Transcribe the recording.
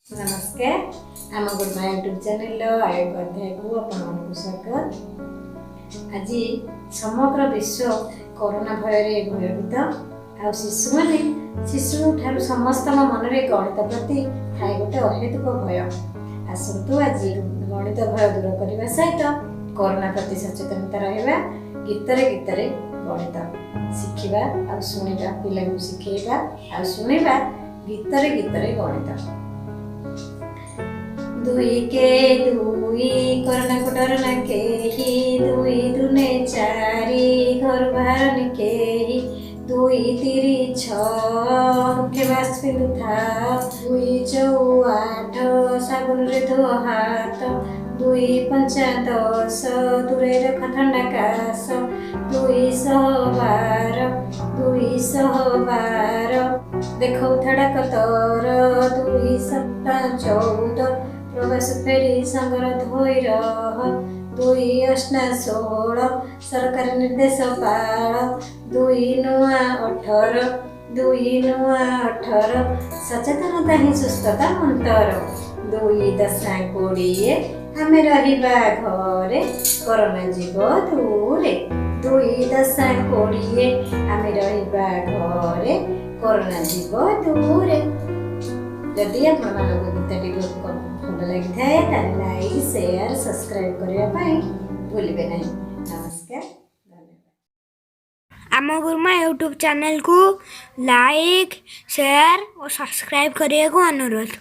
नमस्कार आम गुरुमा YouTube channel आयोग अध्याय को आपको स्वागत। आज समग्र विश्व कोरोना भय भयभीत आ शिशु मैंने शिशु ठार समस्त मन में गणित प्रति थाए गोटे अहेतुक भय। आसतु आज गणित भय दूर करने सहित कोरोना प्रति सचेतनता रहा गीतरे गीतरे गणित शिखा आ शुणा पिला शिखेबा आ शुणा गीतरे गीतरे गणित। दुई के दुई कोरोना को डरना केही दुई दुने चारि घर बाहर केही दुई तिरी छे बास पिंधु था दुई चौ आठ साबुन रे धो हाथ दुई पंचा 10 दूरे रख ठंडा काश 212 देखो थड़ा कतर 2 7 14 प्रवेश फेरी संगर धोई रह 2 8 16 सरकारी निर्देश पाल 2 9 18 2 9 18 सचेतनता ही सुस्थता मंतर 2 10 20 आमे रहिबा घरे कोरोना जीव दूरे 2 10 20 आमे रहिबा घरे कोरोना जीव दूरे। जदि आपको गीतटी भल लगी थाए लाइक शेयर सब्सक्राइब करने भूलिए नहीं। नमस्कार आम गुरुमा यूट्यूब चैनल को लाइक शेयर और सब्सक्राइब करने को अनुरोध।